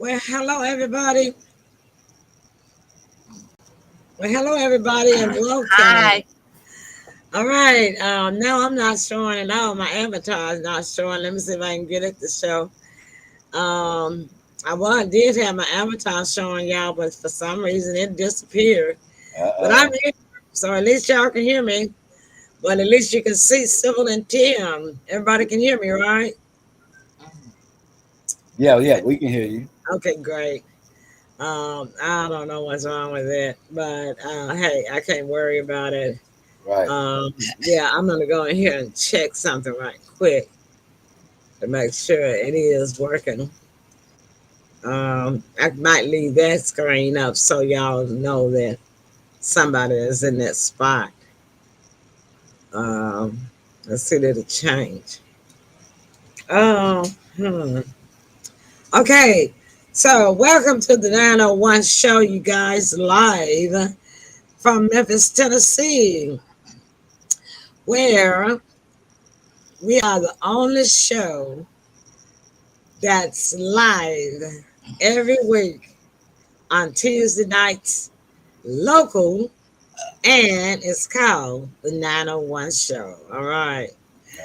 Well, hello everybody. Hello everybody, and welcome. Hi. All right. No, I'm not showing it all. My avatar is not showing. Let me see if I can get it to show. Um, did have my avatar showing y'all, but for some reason it disappeared. But I'm Uh-oh. here, so at least y'all can hear me. But at least you can see Sybil and Tim. Everybody can hear me, right? Yeah, we can hear you. Okay, great. I don't know what's wrong with it, but hey, I can't worry about it. Right. Yeah, I'm gonna go in here and check something right quick to make sure it is working. I might leave that screen up so y'all know that somebody is in that spot. Um, let's see that it change. Oh, okay. So welcome to the 901 show, you guys, live from Memphis, Tennessee, where we are the only show that's live every week on Tuesday nights, local, and it's called the 901 Show. All right.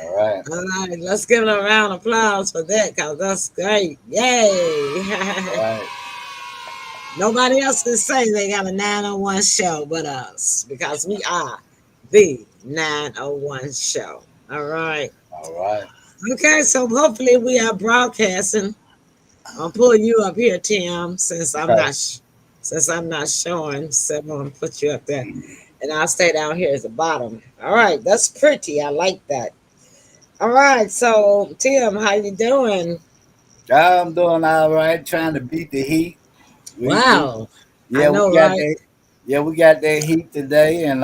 All right. All right. Let's give it a round of applause for that because that's great. All Yay. right. Nobody else can say they got a 901 show but us because we are the 901 Show. All right. All right. Okay. So hopefully we are broadcasting. I'll pull you up here, Tim, Okay. since I'm not showing. So I'm gonna put you up there, and I'll stay down here at the bottom. All right, that's pretty. I like that. All right, so Tim, how you doing? I'm doing all right, trying to beat the heat. We Wow, I yeah, we know, got right? that we got that heat today and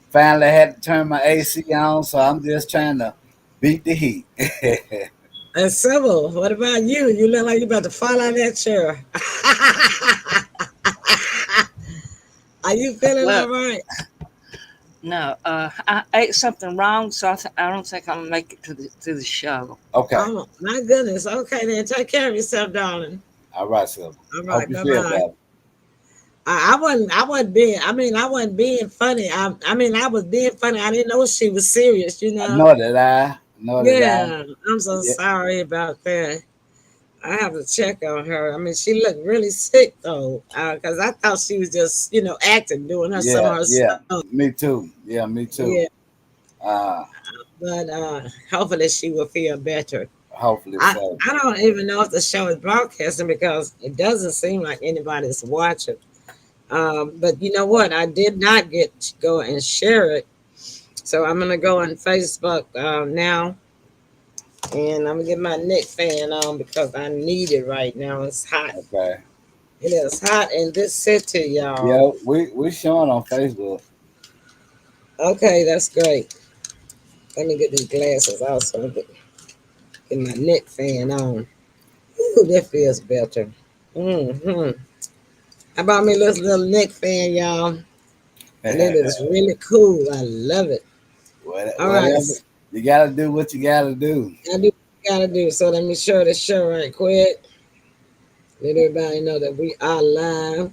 finally had to turn my AC on, so I'm just trying to beat the heat. And Sybil, what about you? You look like you about to fall out of that chair. Are you feeling Well, all right? no, I ate something wrong, so I don't think I'm gonna make it to the show. Okay. Oh my goodness. Okay, then take care of yourself, darling. All right, Silver. All Hope right, you bye feel bye. better. I wasn't being, I wasn't being funny. I was being funny. I didn't know she was serious, you I know? know that I know that I Yeah, I'm so yeah, sorry about that. I have to check on her. I mean, she looked really sick though, because I thought she was just, acting, doing her some of her yeah. stuff. Me too. Yeah, me too. Yeah, Uh but hopefully she will feel better. hopefully I, so. I don't even know if the show is broadcasting because it doesn't seem like anybody's watching. But you know what? I did not get to go and share it. So I'm gonna go on Facebook now, and I'm gonna get my neck fan on because I need it right now. It's hot. Okay. It is hot in this city, y'all. Yeah, we showing on Facebook. Okay, that's great. Let me get these glasses also. Get my neck fan on. Ooh, that feels better. Hmm. I bought me this little neck fan, y'all, and it is really cool. I love it. All right, Whatever you gotta do, what you gotta do. I do what I gotta do. So let me share the show right quick. Let everybody know that we are live.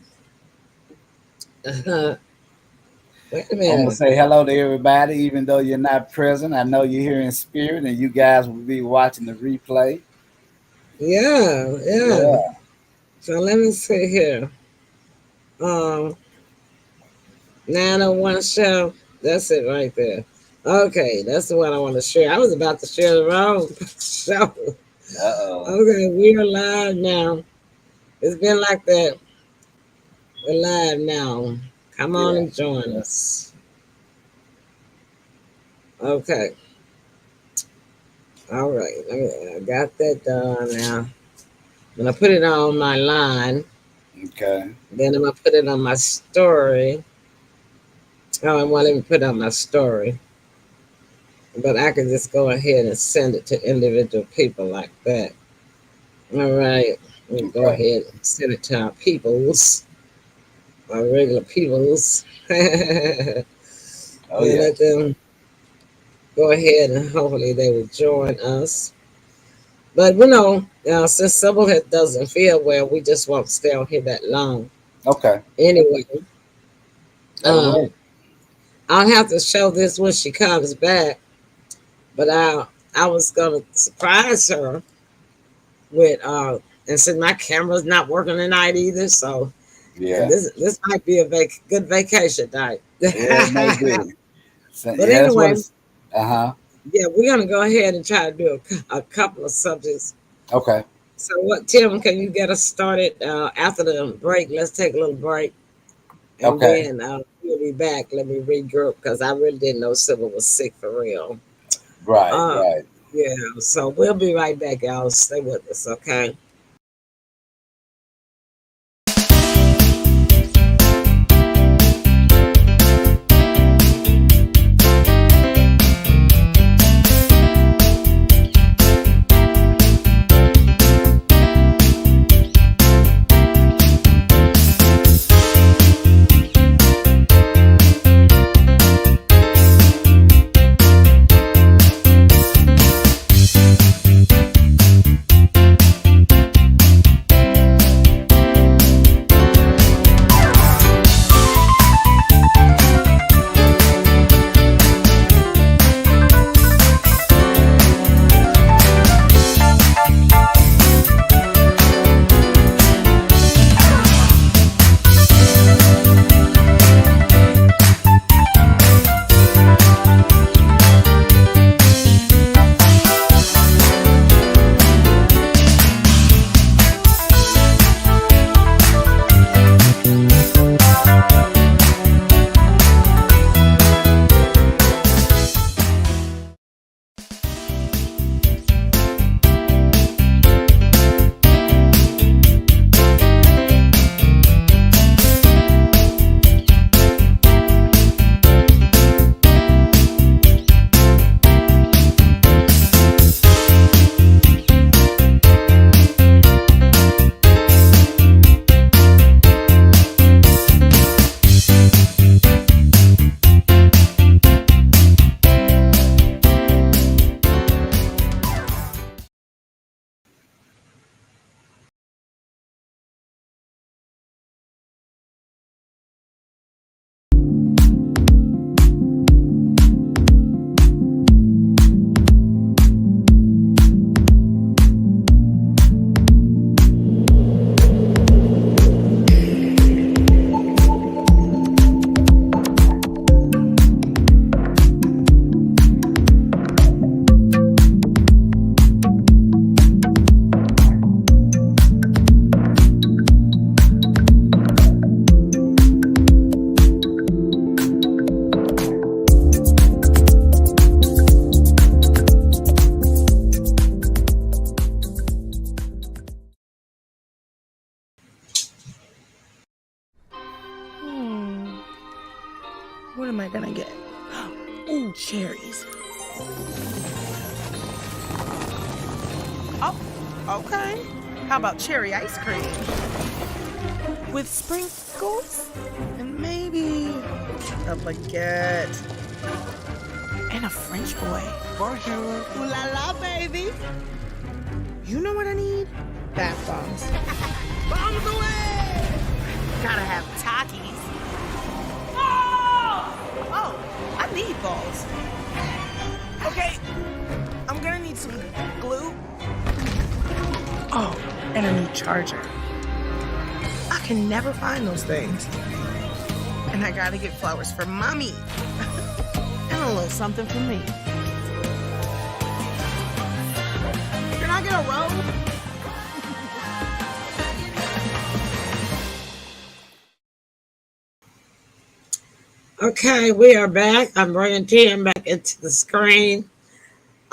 Wait a I'm gonna minute. say hello to everybody, even though you're not present. I know you're here in spirit, and you guys will be watching the replay. Yeah, yeah. Yeah. So let me see here. Um, 901 show. That's it right there. Okay, that's the one I want to share. I was about to share the wrong show. Uh oh. Okay, we are live now. It's been like that. We're live now. Come on Yeah. and join us. Okay. All right. I got that done now. I'm gonna put it on my line. Okay. Then I'm gonna put it on my story. Oh, and well, let me put it on my story. But I can just go ahead and send it to individual people like that. All right. We'll go Okay. ahead and send it to our peoples, our regular peoples. And Oh yeah. let them go ahead and hopefully they will join us. But since Sybil doesn't feel well, we just won't stay on here that long. Okay. Anyway, All um, right. I'll have to show this when she comes back. But I was gonna surprise her with and since my camera's not working tonight either, so Yeah. this might be a good vacation night. Yeah, it may be. So, But yeah, that's what anyway, it's. Uh-huh. yeah, we're gonna go ahead and try to do a couple of subjects. Okay. So, what, Tim? Can you get us started after the break? Let's take a little break, and Okay. then we'll be back. Let me regroup because I really didn't know Sybil was sick for real. Right, Uh, right. yeah. So we'll be right back, y'all. Stay with us, okay? What am I gonna get? Ooh, cherries. Oh, okay. How about cherry ice cream? With sprinkles? And maybe a baguette. And a French boy. Bonjour. Ooh la la, baby. You know what I need? Bath bombs. Bombs away! Gotta have Takis. Oh, I need balls. Okay, I'm gonna need some glue. Oh, and a new charger. I can never find those things. And I gotta get flowers for mommy. And a little something for me. Can I get a robe? Okay, we are back. I'm bringing Tim back into the screen.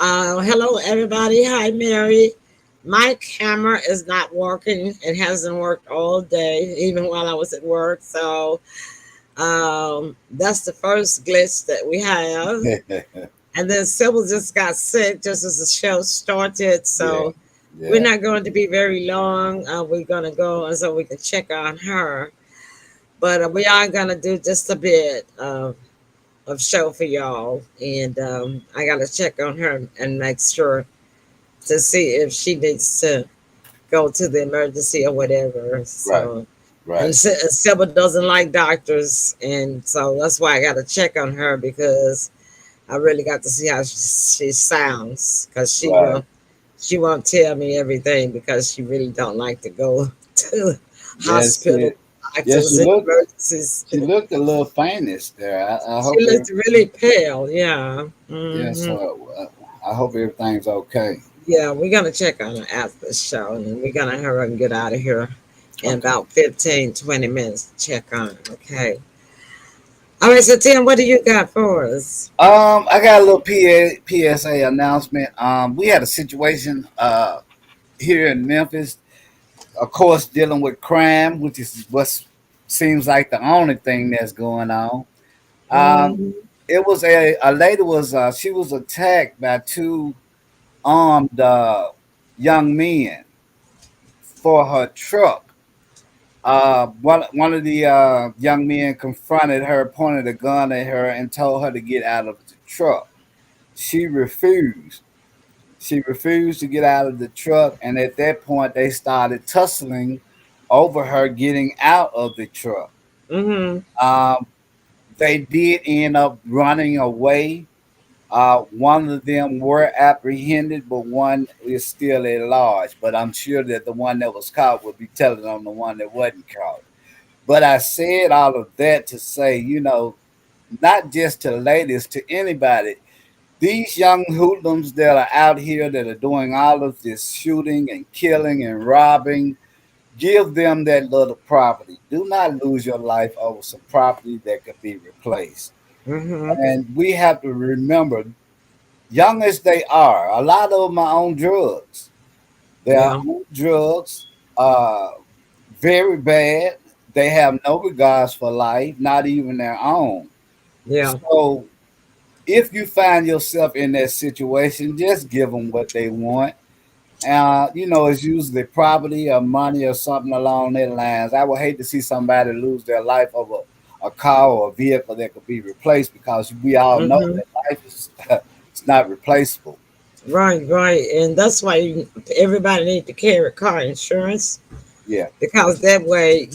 Hello, everybody. Hi, Mary. My camera is not working. It hasn't worked all day, even while I was at work. So that's the first glitch that we have. And then Sybil just got sick just as the show started. So Yeah. we're not going to be very long. We're going to go and so we can check on her. But we are going to do just a bit of show for y'all. And I got to check on her and make sure to see if she needs to go to the emergency or whatever. Right. So, and Right. Sybil doesn't like doctors, and so that's why I got to check on her because I really got to see how she sounds because Right. she won't tell me everything because she really don't like to go to Yes. hospital Yeah. doctors and emergencies. She looked a little faintish there. I She hope. looked really pale. Yeah. Yeah. Hmm. So I hope everything's okay. Yeah, we're gonna check on her after the show, and we're gonna hurry and get out of here in Okay. about 15, 20 minutes to check on her. Okay. All right, so Tim, what do you got for us? I got a little PSA announcement. We had a situation here in Memphis, of course, dealing with crime, which is what seems like the only thing that's going on. Um, Mm-hmm. it was a lady was she was attacked by two armed young men for her truck. One of the young men confronted her, pointed a gun at her, and told her to get out of the truck. She refused. She refused to get out of the truck, and at that point, they started tussling over her getting out of the truck. Mm-hmm. Um, they did end up running away. One of them were apprehended, but one is still at large. But I'm sure that the one that was caught would be telling on the one that wasn't caught. But I said all of that to say, not just to ladies, to anybody, these young hoodlums that are out here that are doing all of this shooting and killing and robbing, give them that little property. Do not lose your life over some property that could be replaced. Mm-hmm. And we have to remember, young as they are, a lot of them are on drugs. They are Yeah. on drugs, very bad. They have no regards for life, not even their own. Yeah. So if you find yourself in that situation, just give them what they want. It's usually property or money or something along that lines. I would hate to see somebody lose their life over a car or a vehicle that could be replaced because we all know Mm-hmm. that life is it's not replaceable. Right, right, and that's why everybody need to carry car insurance Yeah, because that way,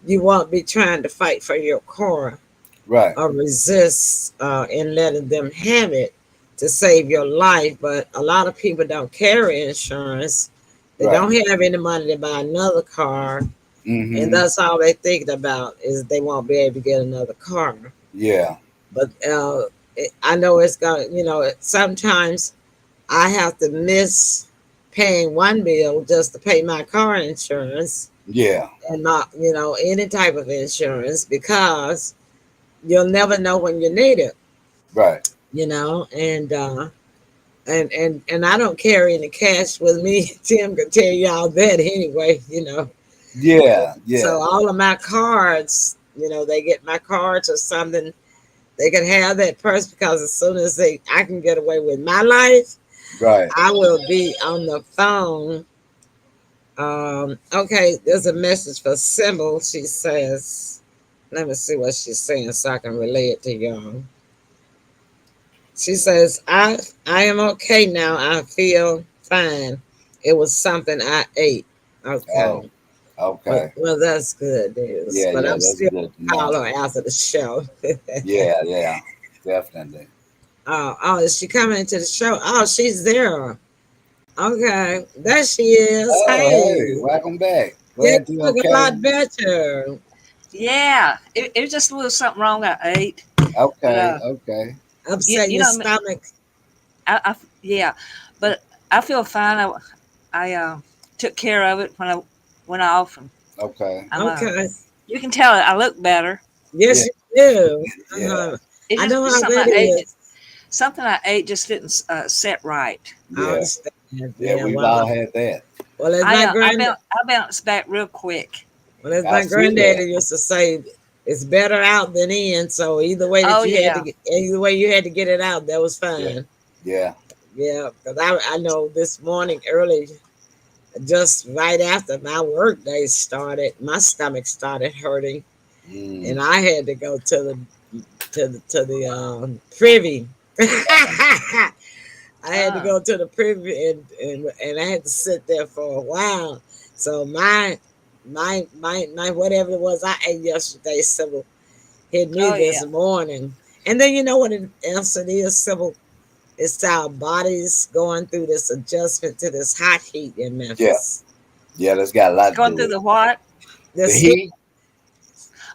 you won't be trying to fight for your car right, or resist in letting them have it to save your life. But a lot of people don't carry insurance. They right. don't have any money to buy another car, and Mm-hmm. that's all they thinking about is they won't be able to get another car. Yeah, But I know it's going. Sometimes I have to miss paying one bill just to pay my car insurance yeah, and not, any type of insurance because you'll never know when you need it, right. and I don't carry any cash with me. Tim can tell you all that anyway. Yeah, So yeah, all of my cards, they get my cards or something, they can have that purse because as soon as I can get away with my life, right. I will be on the phone. Okay, there's a message for Sybil. She says, let me see what she's saying so I can relay it to y'all. She says, I am okay now. I feel fine. It was something I ate. Oh, Okay. okay. Well, that's good news. Yeah, But yeah, I'm that's still good to call know. her after the show. Yeah, yeah, definitely. Oh, is she coming into the show? Oh, she's there. Okay, there she is. Oh, hey, Hey, welcome back. yeah, Glad you you're look a okay. lot better. Yeah, it was just a little something wrong I ate, but Okay, okay. you, Upset you your know, stomach. yeah, but I feel fine. I took care of it when I went off, and Okay. I'm Okay. you can tell I look better. Yeah, Yes, you do. yeah, It's I know just how something that I ate. is. Something I ate just didn't set right. I yeah, understand. yeah. Yeah, We've all had that. well, as my I bounced back real quick. I see granddaddy that. used to say, it's better out than in. So Oh yeah, either way you had to get it out, that was Yeah, fine. yeah. Yeah, because I know this morning early, just right after my work day started, my stomach started hurting, and Mm, I had to go to the privy. I had to go to the privy and I had to sit there for a while. So my whatever it was I ate yesterday, Sybil, hit me Oh yeah. this morning. And then you know what else it is, Sybil? It's our bodies going through this adjustment to this hot heat in Yeah, Memphis. yeah, that's got a It's lot to going do through with the it. what? The This heat. heat.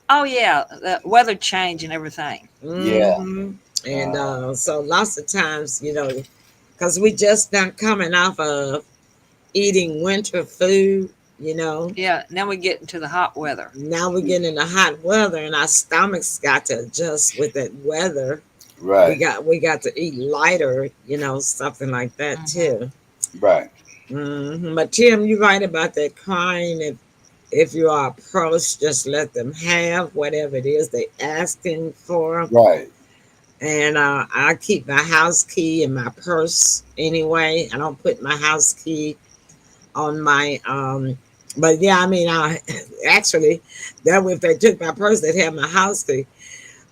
Oh yeah, the weather change and everything. Yeah. Hmm. And Uh, so lots of times, because we just not coming off of eating winter food. Yeah. Now we get into the hot weather. Now we're getting in the hot weather, and our stomachs got to adjust with that weather. We right. got we got to eat lighter, something like that Hmm. too. Right. But Tim, you're right about that crying. If you are approached, just let them have whatever it is they asking for. Right. And I keep my house key in my purse anyway. I don't put my house key on my but yeah, I mean, I actually that way if they took my purse, they'd have my house key.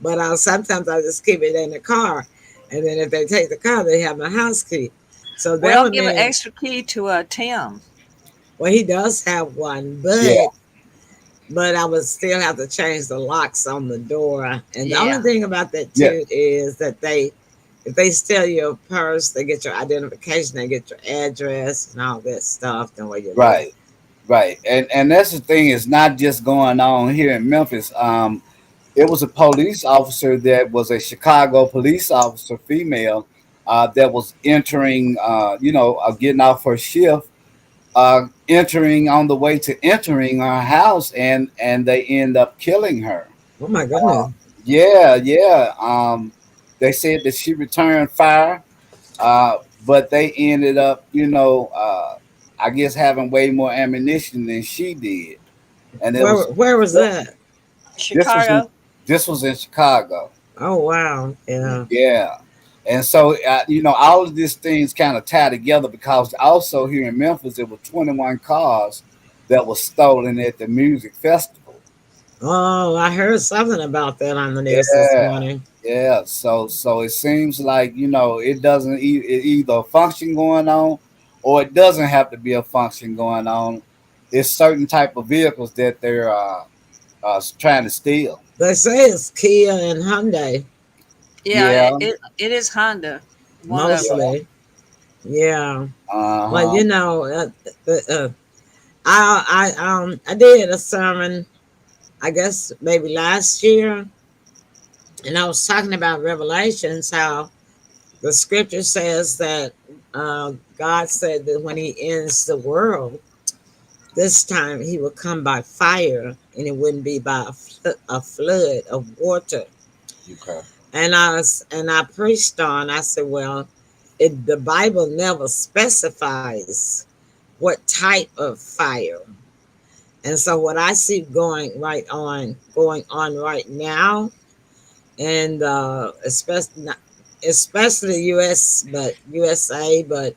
But sometimes I just keep it in the car, and then if they take the car, they have my house key. So that Well, one give an man, extra key to Tim. well, he does have one, Yeah. but I would still have to change the locks on the door. And the only Yeah. thing about that Yeah. too is that if they steal your purse, they get your identification, they get your address and all that stuff, and where you live. Right. Right. And that's the thing. It's not just going on here in Memphis. It was a police officer that was a Chicago police officer, female, that was entering. Getting off her shift, entering on the way to entering her house, and they end up killing her. Oh my goodness! Yeah, yeah. They said that she returned fire, uh, but they ended up, I guess having way more ammunition than she did, and it was Where was that? this was in Chicago. this was in Chicago. Oh wow! Yeah. Yeah, and so all of these things kind of tie together because also here in Memphis there were 21 cars that were stolen at the music festival. Oh, I heard something about that on the news this Yeah. morning. Yeah, so it seems like it doesn't it either a function going on, or it doesn't have to be a function going on. It's certain type of vehicles that they're trying to steal. They say it's Kia and Hyundai Yeah, Yeah, it is Honda. One of them. yeah, mostly. Yeah. uh Well, huh, I did a sermon, I guess maybe last year, and I was talking about Revelations, how the scripture says that God said that when He ends the world, this time He will come by fire, and it wouldn't be by a flood of water. okay, And I preached on. I said, well, the Bible never specifies what type of fire. And so what I see going on right now, and especially US, but USA, but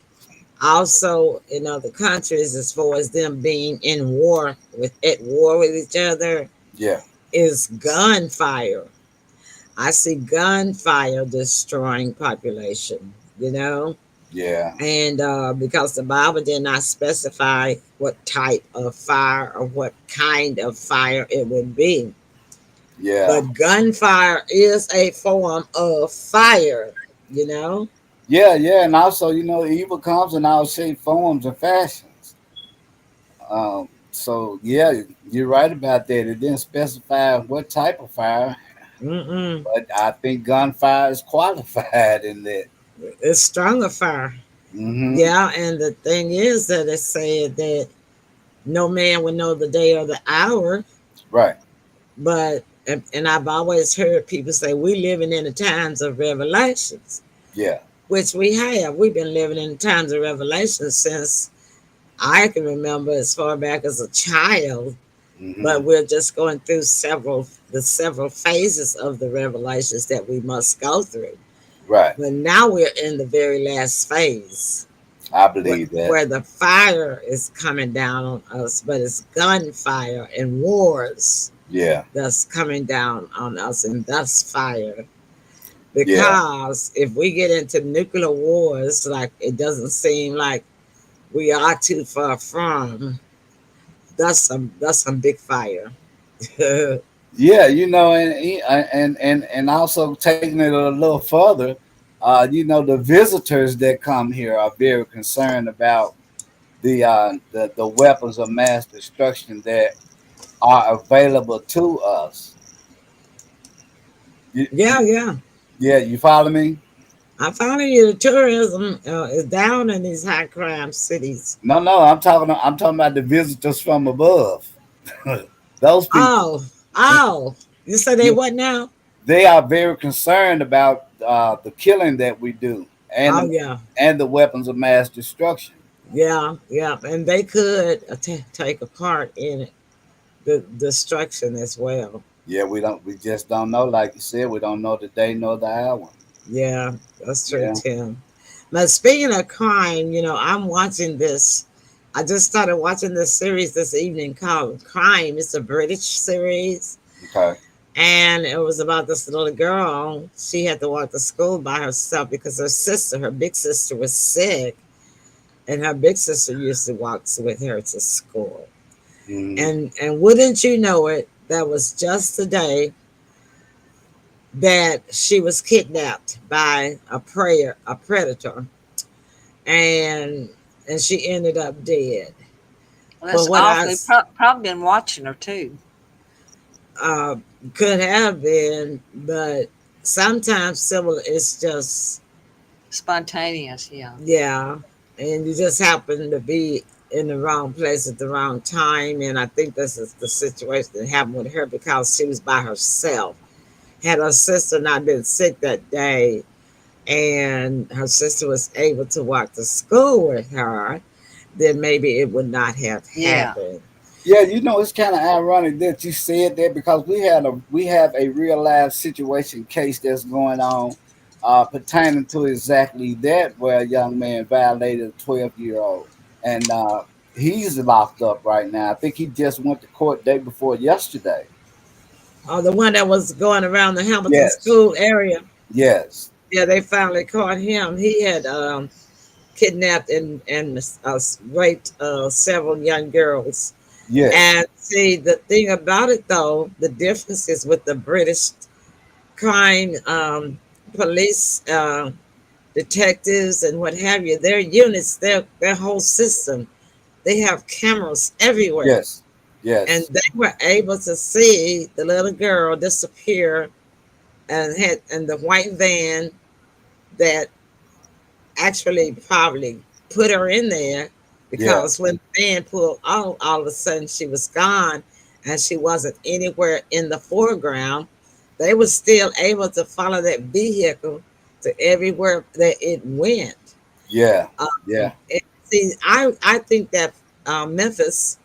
also in other countries, as far as them being at war with each other, yeah, is gunfire. I see gunfire destroying population. yeah, And because the Bible did not specify what type of fire or what kind of fire it would be. yeah, But gunfire is a form of fire. yeah, yeah, and also evil comes in all shape, forms, and fashions. So yeah, you're right about that. It didn't specify what type of fire, Mm-mm. but I think gunfire is qualified in that. It's stronger fire. Hmm. Yeah, and the thing is that it said that no man would know the day or the hour. Right. But and I've always heard people say we living in the times of revelations, Yeah. which we have. We've been living in the times of revelations since I can remember, as far back as a child. Hmm. But we're just going through several phases of the revelations that we must go through. Right. But now we're in the very last phase, I where, believe that. where the fire is coming down on us, but it's gunfire and wars Yeah. that's coming down on us, and that's fire. Yeah. because if we get into nuclear wars, like it doesn't seem like we are too far from, that's some big fire. Yeah, and also taking it a little further, the visitors that come here are very concerned about the weapons of mass destruction that are available to us. You, Yeah, yeah. yeah, you follow me? I found you the tourism is down in these high crime cities. No, no, I'm talking about the visitors from above. Those people. Oh, oh, you said they Yeah, what now? they are very concerned about the killing that we do Oh yeah, and the weapons of mass destruction. yeah, yeah, and they could take a part in the destruction as well. Yeah, we just don't know. Like you said, we don't know the day nor the hour. Yeah, that's true, Yeah. Tim. But speaking of crime, I'm watching this. I just started watching this series this evening called Crime. It's a British series, Okay. and it was about this little girl. She had to walk to school by herself because her big sister, was sick, and her big sister used to walk with her to school. Mhm. And wouldn't you know it, that was just the day that she was kidnapped by a predator, and she ended up dead. Well, But that's what awfully probably been watching her too. uh, could have been, but sometimes civil is just, Spontaneous, yeah. yeah, and you just happen to be in the wrong place at the wrong time, and I think this is the situation that happened with her because she was by herself. Had her sister not been sick that day, and her sister was able to walk to school with her, then maybe it would not have Yeah. happened. Yeah, it's kind of ironic that you said that because we have a real life situation case that's going on pertaining to exactly that, where a young man violated a 12-year-old, and he's locked up right now. I think he just went to court day before yesterday. The one that was going around the Hamilton Yes, School area, yes, yeah, they finally caught him. He had kidnapped and raped several young girls. yes, And see, the thing about it, though, the difference is with the British crime police detectives and what have you. Their units, their whole system, they have cameras everywhere, yes, and yes, they were able to see the little girl disappear and the white van that actually probably put her in there, yeah, because when the van pulled out, all of a sudden she was gone and she wasn't anywhere in the foreground. They were still able to follow that vehicle to everywhere that it went. yeah, Um, yeah, see, I think that Memphis,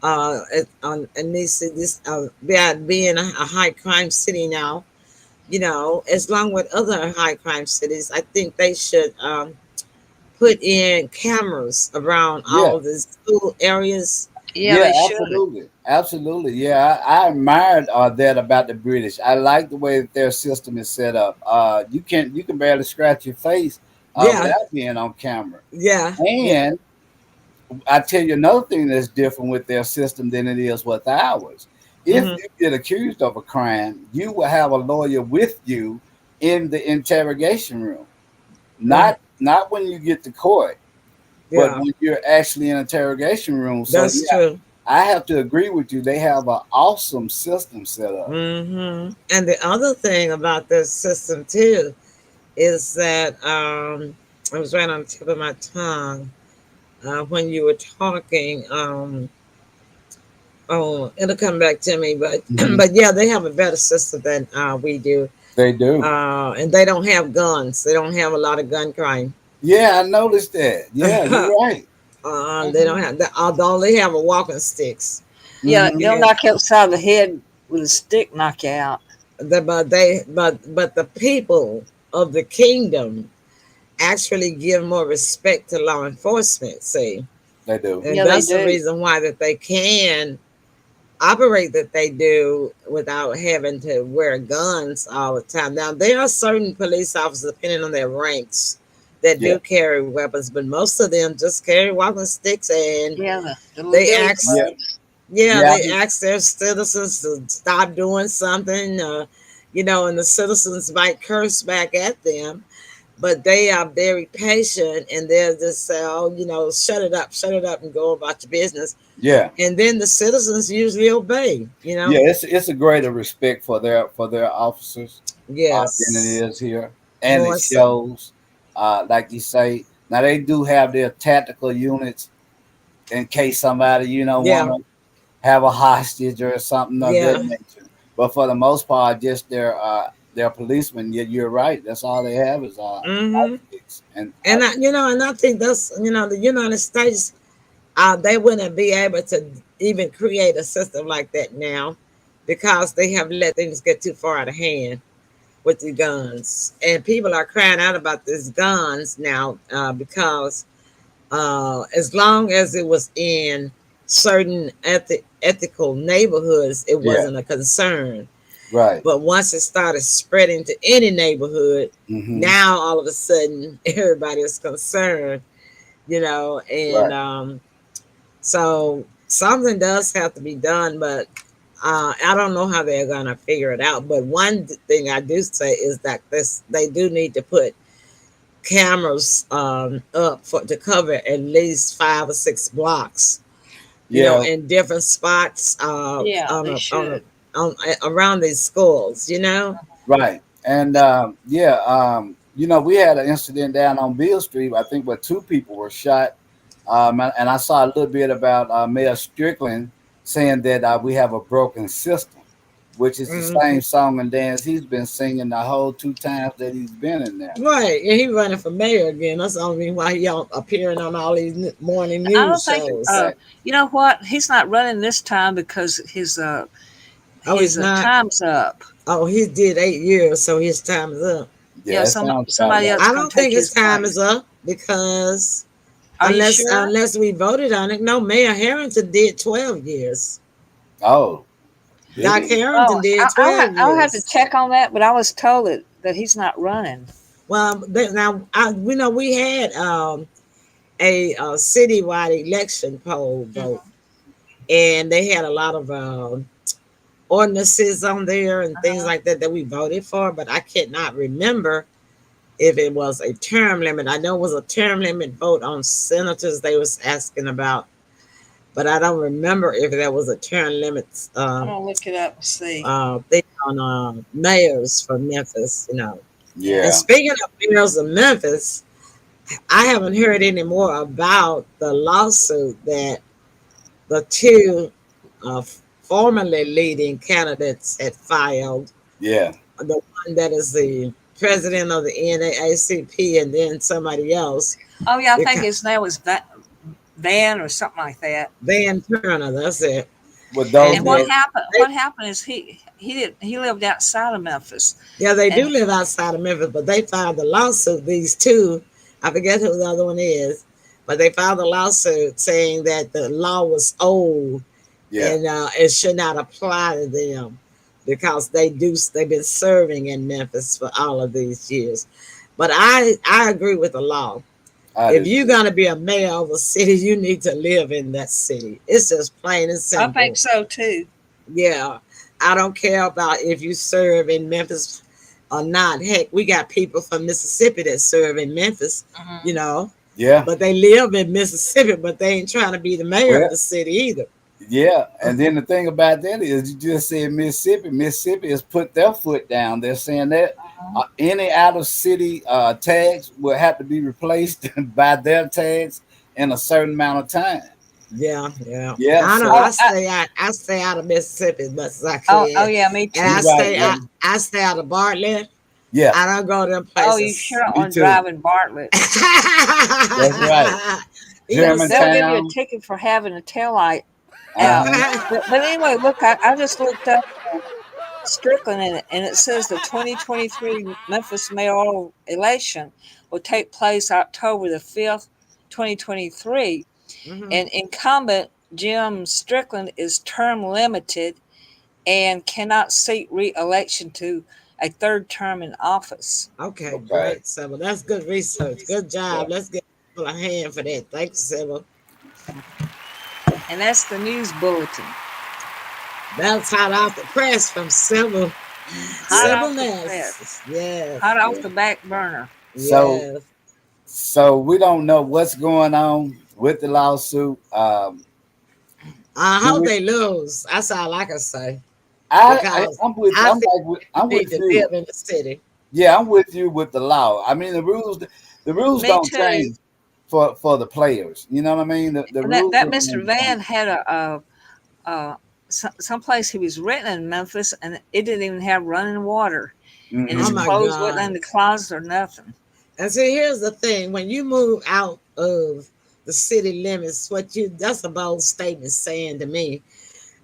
and this being a high crime city now, as long with other high crime cities, I think they should put in cameras around yeah. all the school areas. Yeah, Yeah, they should. absolutely, absolutely. Yeah, I admired that about the British. I like the way that their system is set up. You can barely scratch your face Yeah, without being on camera. yeah, yeah. And I tell you another thing that's different with their system than it is with ours. If Hmm. you get accused of a crime, you will have a lawyer with you in the interrogation room. Hmm. Not when you get to court, but Yeah, when you're actually in interrogation room. So that's yeah, true. I have to agree with you. They have an awesome system set up. And the other thing about this system too is that I was right on the tip of my tongue when you were talking. Oh, it'll come back to me, but Mhm. but yeah, they have a better system than we do, They do. and they don't have guns. They don't have a lot of gun crime. Yeah, I noticed that. Yeah, you're right. They Hmm. don't have that, although they have a walking sticks. Yeah, Hmm. they'll And knock you upside the head with a stick, knock you out. but the people of the kingdom actually give more respect to law enforcement. See, They do. and Yeah, they that's the do. reason why that they can operate that they do without having to wear guns all the time. Now, there are certain police officers, depending on their ranks, that Yeah, do carry weapons, but most of them just carry walking sticks, and Yeah, the little they gun ask, yeah, clubs. yeah, yeah. they ask their citizens to stop doing something, and the citizens might curse back at them, but they are very patient, and they'll just say, "Oh, shut it up, and go about your business." Yeah. And then the citizens usually obey. Yeah, it's a greater respect for their officers than it Yes, is here, and it more so. shows. Like you say, now they do have their tactical units in case somebody want Yeah, to have a hostage or something of that yeah. nature. But for the most part, just their policemen. Yeah, you're right. That's all they have is Hmm. sticks. And And I think that's the United States. They wouldn't be able to even create a system like that now, because they have let things get too far out of hand with the guns, and people are crying out about these guns now, because as long as it was in certain ethical neighborhoods, it yeah, wasn't a concern. right. But once it started spreading to any neighborhood, Hmm. now all of a sudden everybody is concerned, and Right. so something does have to be done, but I don't know how they're gonna figure it out. But one thing I do say is that they do need to put cameras up to cover at least 5 or 6 blocks, Yeah. in different spots, Yeah, on they a, on a, should. on around these schools. Right. And yeah, we had an incident down on Beale Street, I think, where two people were shot. And I saw a little bit about Mayor Strickland saying that we have a broken system, which is the Mhm. same song and dance he's been singing the whole 2 times that he's been in there. Right, and he running for mayor again. That's the only reason why he appearing on all these morning I news don't think. shows. Right. You know what? He's not running this time because his Oh, he's not. time's up. Oh, he did 8 years, so his time is up. Yeah, Yeah, it sounds about somebody right. else I gonna don't think take his his time is place. up, because Are you unless sure? unless we voted on it. No, Mayor Harrington did 12 years. Oh, did Doc he? Oh, Harrington did 12 I'll have to years. check on that. But I was told that he's not running. Well, now we know we had a citywide election poll vote, Mhm. and they had a lot of ordinances on there and things Uh-huh. like that we voted for, but I cannot remember if it was a term limit. I know it was a term limit vote on senators they was asking about, but I don't remember if there was a term limit I'm gonna look it up and see. thing on mayors for Memphis. And Yeah. Yeah. speaking of mayors of Memphis, I haven't heard any more about the lawsuit that the two uh, formerly leading candidates had filed. Yeah. The one that is the president of the NAACP, and then somebody else, Oh yeah, I think because his name was Van or something like that. Van Turner, that's it. With those And And what were happened? they, What happened is he lived outside of Memphis, yeah, they do and live outside of Memphis, but they filed the lawsuit. These two, I forget who the other one is, but they filed a lawsuit saying that the law was old, yeah. and it should not apply to them, because they've been serving in Memphis for all of these years. But I agree with the law. I If did you're too. gonna be a mayor of a city, you need to live in that city. It's just plain and I think simple. so too. Yeah, I don't care about if you serve in Memphis or not. Heck, we got people from Mississippi that serve in Memphis, you Hmm. know, Yeah. but they live in Mississippi, but they ain't trying to be the mayor of Well, the city either. yeah, and then the thing about that is, you just said Mississippi. Mississippi has put their foot down. They're saying that any out of city tags will have to be replaced by their tags in a certain amount of time. Yeah, yeah. Yeah, I know. so Oh, I stay out of Mississippi as much as I oh can, yeah, me and you're I too. right. stay Yeah, out. I stay out of Bartlett. yeah, I don't go to them Oh, you sure places. don't me want to too. drive in Bartlett? That's right. Even They'll give you a Germantown. ticket for having a taillight Uh out. huh. But anyway, look, I just looked up Strickland and it says the 2023 Memphis mayoral election will take place October the 5th, 2023, Mhm. and incumbent Jim Strickland is term limited and cannot seek re-election to a third term in office. Okay, Okay. great, Sybil. That's good research. Good Yeah. job. Let's give people a hand for that. Thank you, Sybil. And that's the news bulletin. That's hot off the press from Sybil. Hot Yeah. Sybil off the press. Ness. Yes. Hot off Yeah. the back burner. So Yes. so we don't know what's going on with the lawsuit. I Do hope we? they lose. That's all I can say. I Because I'm with I I'm think like we I'm need with to you. live in the city. Yeah, I'm with you with the law. I mean the rules Me don't too. change for the players. You know what I mean? The And that, rules that are Mr. going to Van change. had someplace he was renting in Memphis, and it didn't even have running water, and Oh his Hmm. my clothes wasn't God. in the closet or nothing. And see, here's the thing: when you move out of the city limits, that's a bold statement saying to me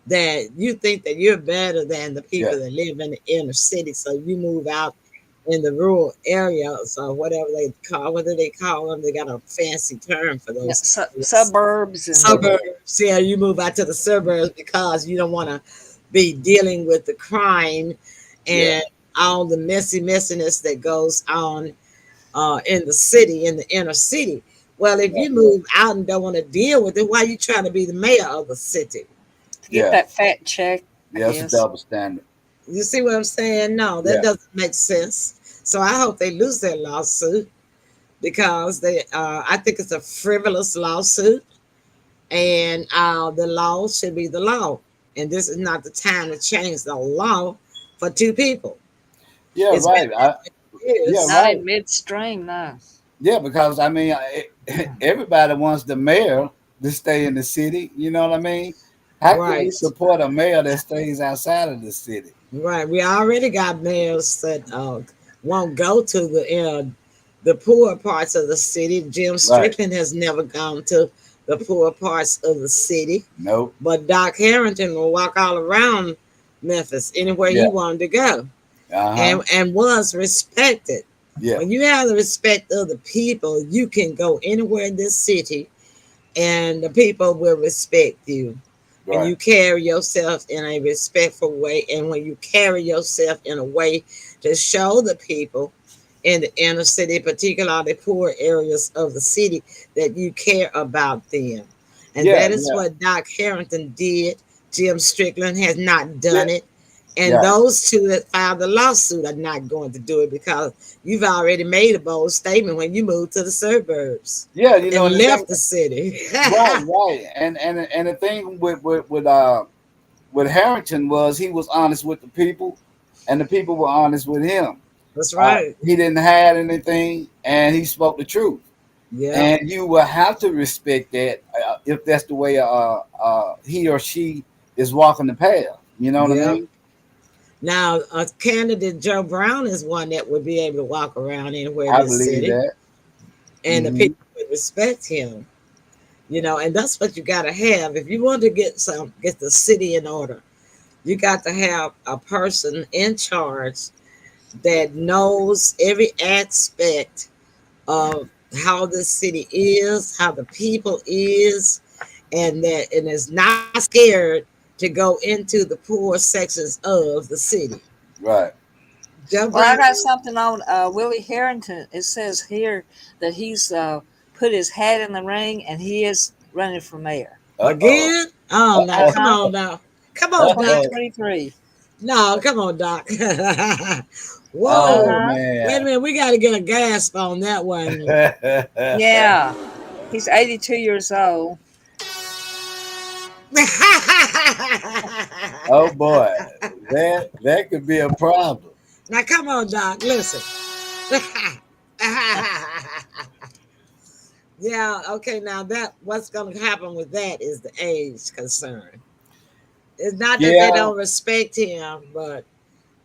that you think that you're better than the Yeah, people that live in the inner city. So you move out in the rural areas or whatever they call, what do they call them? They got a fancy term for Yeah, those areas. suburbs and suburb. Suburbs. Yeah, you move out to the suburbs because you don't want to be dealing with the crime Yeah, and all the messiness that goes on in the city, in the inner city. Well, if yeah, you move out and don't want to deal with it, why are you trying to be the mayor of the city? to get yeah, that fat check, I yeah. It's a guess. double standard. You see what I'm saying? No, that Yeah, doesn't make sense. So I hope they lose their lawsuit because I think it's a frivolous lawsuit, and the law should be the law. And this is not the time to change the law for two people. yeah, It's been right. Yeah, years. Not right. in midstream, no. Yeah, because I mean, everybody wants the mayor to stay in the city. You know what I mean? How can we Right. support a mayor that stays outside of the city? Right. We already got mayors that won't go to the poor parts of the city. Jim Right. Strickland has never gone to the poor parts of the city, Nope. but Doc Harrington will walk all around Memphis anywhere he Yeah. wanted to go, Uh huh. and was respected. Yeah. When you have the respect of the people, you can go anywhere in this city, and the people will respect you when Right. you carry yourself in a respectful way, and when you carry yourself in a way to show the people in the inner city, particularly the poor areas of the city, that you care about them. And Yeah. that is Yeah. what Doc Harrington did. Jim Strickland has not done Yeah. it. And Yeah. those two that filed the lawsuit are not going to do it because you've already made a bold statement when you moved to the suburbs Yeah. You know, and and the thing, left the city. right, right, and the thing with Harrington was he was honest with the people, and the people were honest with him. That's right. He didn't hide anything, and he spoke the truth. Yeah. And you will have to respect that if that's the way he or she is walking the path. You know what I Yeah. mean? Now, candidate Joe Brown is one that would be able to walk around anywhere in I this believe city, that. and the Hmm. people would respect him. And that's what you got to have if you want to get the city in order. You got to have a person in charge that knows every aspect of how the city is, how the people is, and is not scared to go into the poor sections of the city. Right. Joe Well, I Brown, got something on Willie Harrington. It says here that he's put his hat in the ring and he is running for mayor. Uh oh. again? Oh, Uh now Uh come huh. oh. on now. Come For on, Doc. 2023. No, come on, Doc. Uh Oh Whoa. huh. Wait a man. minute. We got to get a gasp on that one. Yeah. He's 82 years old. Oh boy, that could be a problem. Now, come on, Doc. Listen. Yeah, okay. Now, that what's going to happen with that is the age concern. It's not that they Yeah, don't respect him, but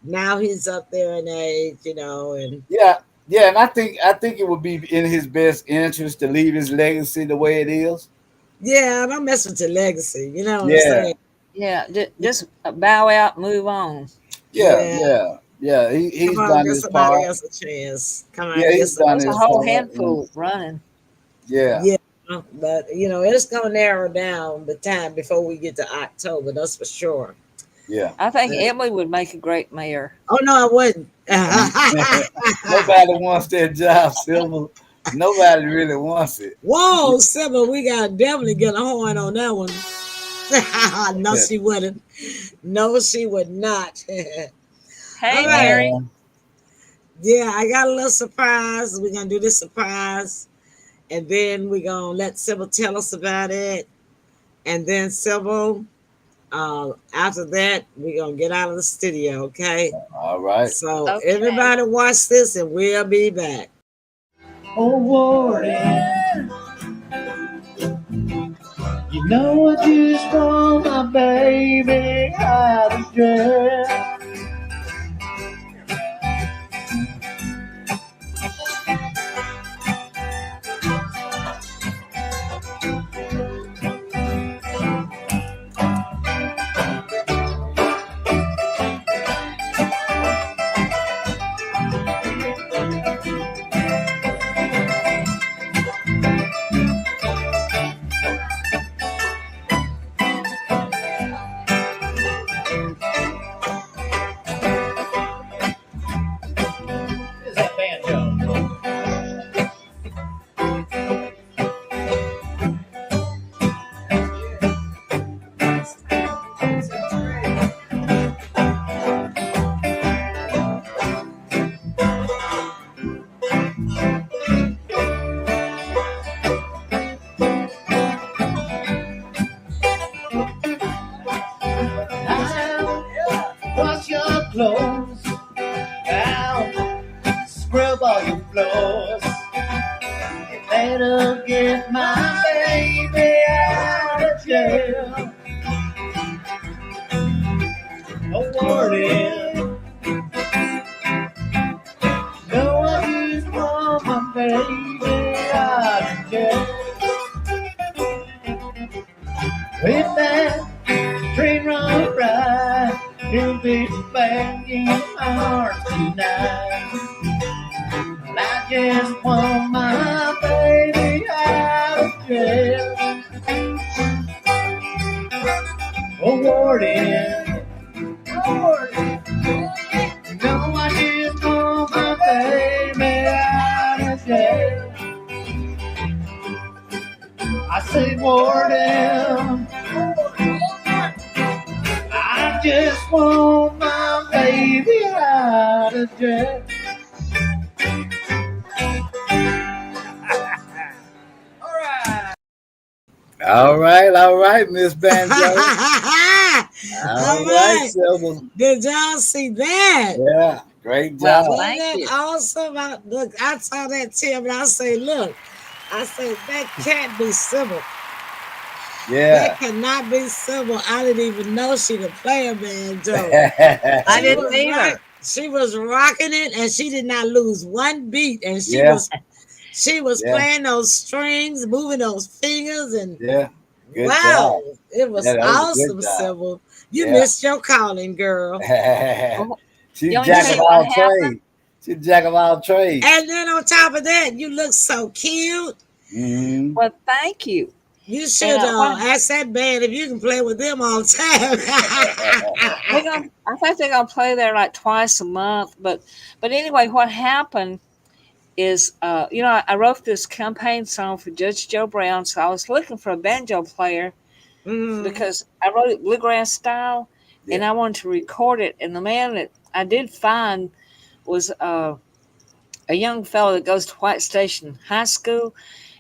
now he's up there in age, and yeah, yeah, and I think it would be in his best interest to leave his legacy the way it is. yeah, don't mess with your legacy. You know what I'm Yeah, saying? Yeah. Just bow out, move on. yeah, Yeah. yeah, yeah. Come He's on, done give his somebody part. else a chance. Come on, Yeah, get he's done somebody There's a his else a whole part. chance. And handful running. yeah, Yeah. But it's gonna narrow down the time before we get to October. That's for sure. Yeah. I think Emily would make a great mayor. Oh no, I wouldn't. Nobody wants that job, Silver. Nobody really wants it. Whoa, Sybil, we gotta definitely get a horn on that one. No, Yeah. she wouldn't. No, she would not. Hey, All right. Mary. Yeah, I got a little surprise. We're gonna do this surprise, and then we're gonna let Sybil tell us about it. And then Sybil, after that, we're gonna get out of the studio, okay? All right. So Okay. everybody watch this and we'll be back. Oh, Warden, you know I just want my baby out of jail. Where's that banjo? Now, wash your clothes. Now, scrub all your floors. You better get my baby out of jail. Oh, Warden, no, I just want my baby out of jail. With that train run right, he'll be back in my arms tonight. Well, I just want my baby out of jail. Oh, Warden, no, I just want my baby out of jail. I say, Warden, I just want my baby out of jail. All right, Miss Banjo. All All right, right. Silver. Did y'all see that? Yeah, great Well, job. thank Wasn't you. that awesome? Look, I saw that Tim, and I say, look, that can't be Sybil. Yeah. That cannot be Sybil. I didn't even know she could play a banjo. I She didn't was either. She was rocking it, and she did not lose one beat. And she Yeah. was Yeah. playing those strings, moving those fingers, and Yeah. Good wow, it was Yeah, that was a good awesome, job. Sybil. You Yeah. missed your calling, girl. job. She's You wanna jack tell of you all what happened? trades. She's jack of all trades. And then on top of that, you look so cute. Mm-hmm. Well, thank you. You should what- ask that band if you can play with them all the time. I think they're gonna play there like twice a month. But anyway, what happened is, I wrote this campaign song for Judge Joe Brown, so I was looking for a banjo player Mhm. because I wrote it bluegrass style, and I wanted to record it. And the man that I did find was a young fellow that goes to White Station High School,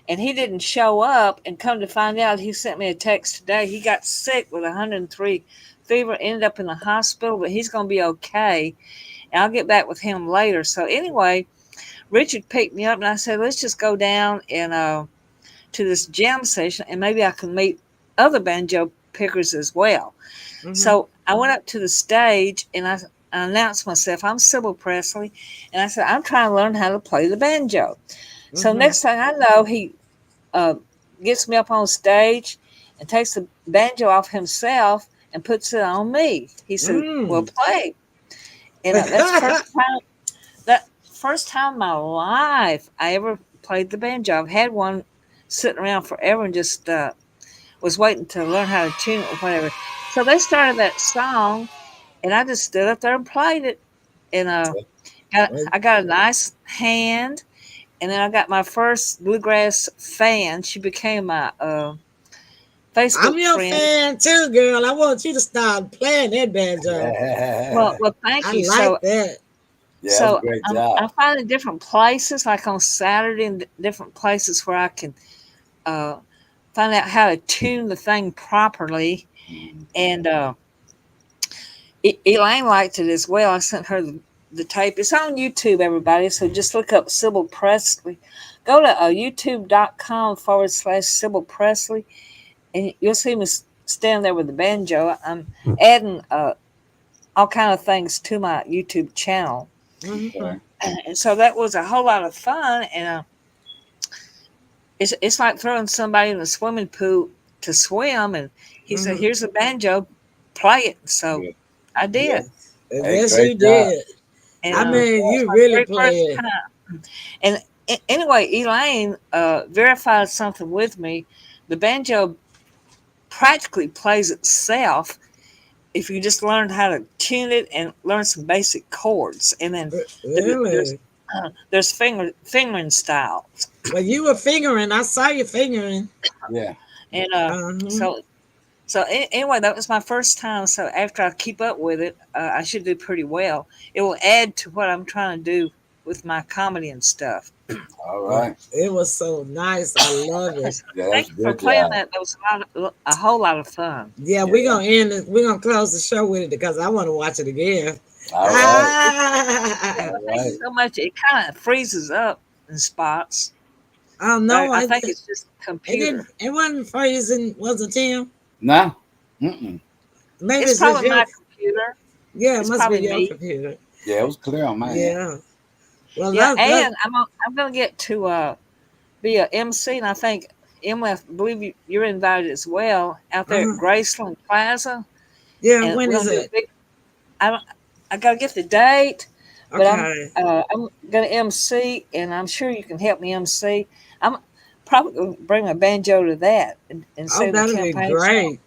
and he didn't show up. And come to find out, he sent me a text today. He got sick with 103 fever, ended up in the hospital, but he's going to be okay. And I'll get back with him later. So anyway, Richard picked me up, and I said, let's just go down and to this jam session, and maybe I can meet other banjo pickers as well. Mhm. So I went up to the stage, and I announced myself. I'm Sybil Presley, and I said, I'm trying to learn how to play the banjo. So Mhm. next thing I know, he gets me up on stage and takes the banjo off himself and puts it on me. He said, well, play. And that's the first time in my life I ever played the banjo. I've had one sitting around forever and just was waiting to learn how to tune it or whatever. So they started that song, and I just stood up there and played it. And I got a nice hand, and then I got my first bluegrass fan. She became my Facebook I'm your friend. fan too, girl. I want you to start playing that banjo. Well, thank I you. like that. Yeah, that's So a great I'm job. finding different places, like on Saturday, and different places where I can uh, find out how to tune the thing properly. And Elaine liked it as well. I sent her the tape. It's on YouTube, everybody. So just look up Sybil Presley. Go to youtube.com/Sybil Presley, and you'll see me stand there with the banjo. I'm adding all kind of things to my YouTube channel. Mhm. And so that was a whole lot of fun. And it's like throwing somebody in a swimming pool to swim. And he said, "Here's a banjo, play it." So Yeah. I did. Hey, Yes, great you job. did. And I mean, it's you my really very first played. time. And anyway, Elaine verified something with me. The banjo practically plays itself if you just learn how to tune it and learn some basic chords. And then there's Really? there's fingering styles. Well, you were fingering. I saw you fingering. Yeah. And Uh-huh. anyway, that was my first time. So after I keep up with it, I should do pretty well. It will add to what I'm trying to do with my comedy and stuff. All Well, right. it was so nice. I love it. So Yeah, that's thank a you for good playing job. that. That was a whole lot of fun. Yeah, Yeah. we're gonna end it. We're gonna close the show with it because I want to watch it again. All right. Ah, All Thank you right. so much. It kind of freezes up in spots, oh but no, I think it's just the it didn't. computer. It wasn't freezing, was it, Tim? No. Mm-mm. Maybe It's it's just probably your. my computer. Yeah, it It's must be probably your me. computer. Yeah, it was clear on my end. Yeah. Well, Yeah, that and I'm gonna get to be a MC, and I think Emily, I believe you're invited as well out there at uh Graceland Plaza, yeah. and When we're is gonna do a it? big. I don't, I gotta get the date, but Okay. I'm gonna MC, and I'm sure you can help me MC. I'm probably gonna bring a banjo to that and Oh, sing the that'll be campaign song. great.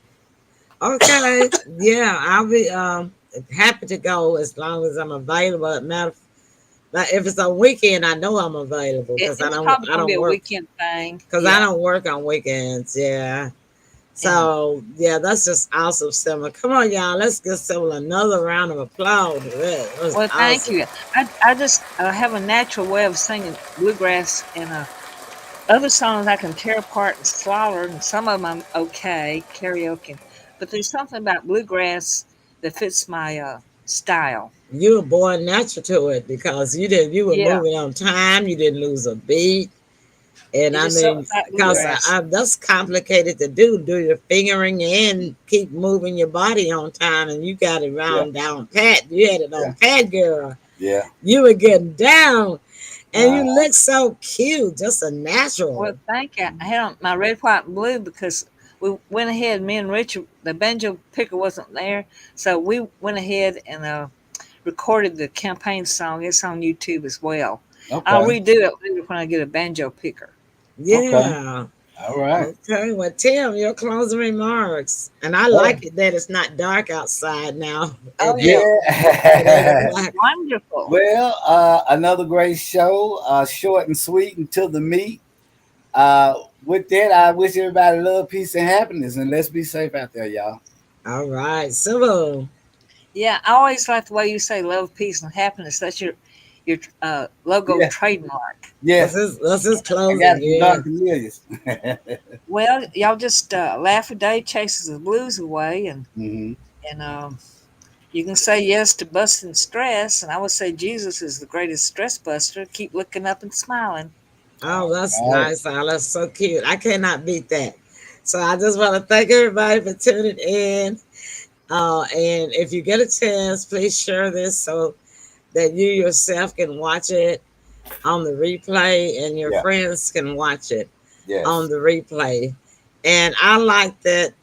Okay. Yeah, I'll be happy to go as long as I'm available. But if it's a weekend, I know I'm available because It's probably I gonna be don't a work weekend thing. because I Yeah, don't work on weekends. Yeah. yeah. So yeah, that's just awesome, Simmer. Come on, y'all. Let's give Simmer another round of applause. That was Well, thank awesome. you. I just have a natural way of singing bluegrass, and other songs I can tear apart and slaughter, and some of them I'm okay karaoke. But there's something about bluegrass that fits my style. You were born natural to it because you were Yeah, moving on time. You didn't lose a beat. And it's I just something mean, about because bluegrass. that's complicated to do your fingering and keep moving your body on time. And you got it Yeah. round down pat. You had it Yeah. on pat, girl. Yeah. You were getting down. And you Uh, look so cute, just a Well, natural. thank you. I had on my red, white, and blue because we went ahead. Me and Richard, the banjo picker wasn't there, so we went ahead and recorded the campaign song. It's on YouTube as well. I'll okay. redo it later when I get a banjo picker. Okay. Yeah. All right. Okay. Well, Tim, your closing remarks. And I Well, like it that it's not dark outside now Oh at yeah, at 8 yeah. o'clock. wonderful. Well, another great show, short and sweet and to the meat. With that, I wish everybody love, peace, and happiness, and let's be safe out there, y'all. All right. So, Yeah, I always like the way you say love, peace, and happiness. That's your logo Yeah, trademark. yeah. that's his I got closing. some Yeah. dark familiars. Well, y'all just laugh a day, chases the blues away, Hmm. and you can say yes to busting stress. And I would say Jesus is the greatest stress buster. Keep looking up and smiling. Oh, that's All right. nice. Oh, that's so cute. I cannot beat that. So I just want to thank everybody for tuning in. And if you get a chance, please share this so that you yourself can watch it on the replay and your Yeah. friends can watch it on Yes. the replay. And I like that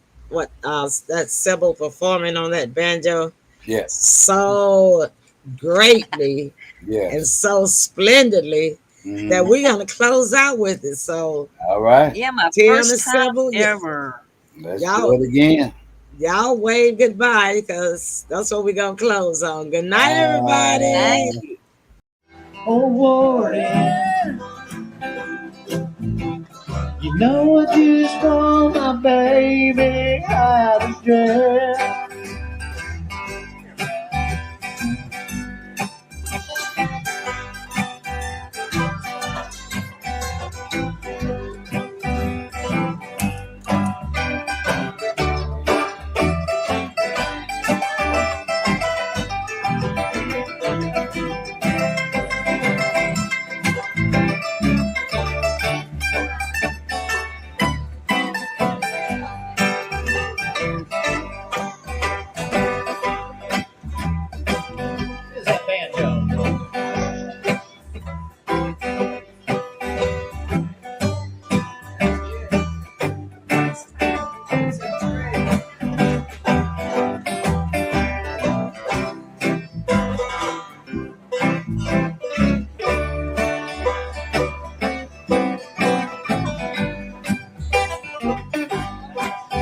Sybil performing on that banjo Yes. so greatly and Yes. so splendidly. that we're gonna close out with it. So All right. Yeah, my Tim and first time Sybil, ever. Let's Y'all- do it again. y'all wave goodbye because that's what we're gonna close on. Good night, everybody. Thank you. Oh, Warden, you know I just want my baby out of jail. Where's that banjo?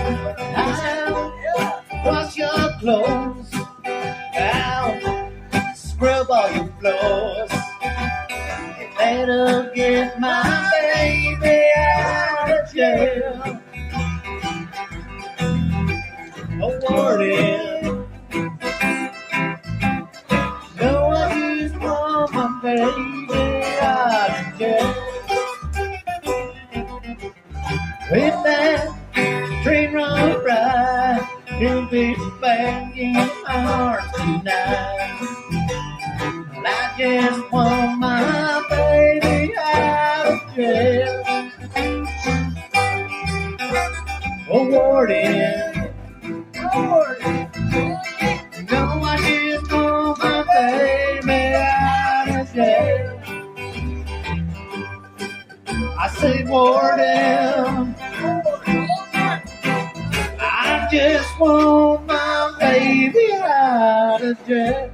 Now, wash your clothes. Now, scrub all your floors. You better get my baby out of jail. Oh, Warden, no, I just want my baby out of jail. With that train run right, he'll be back in my arms tonight. Well, I just want my baby out of jail. Oh, Warden, no, I just want my baby out of jail. I say, Warden, I just want my baby out of jail.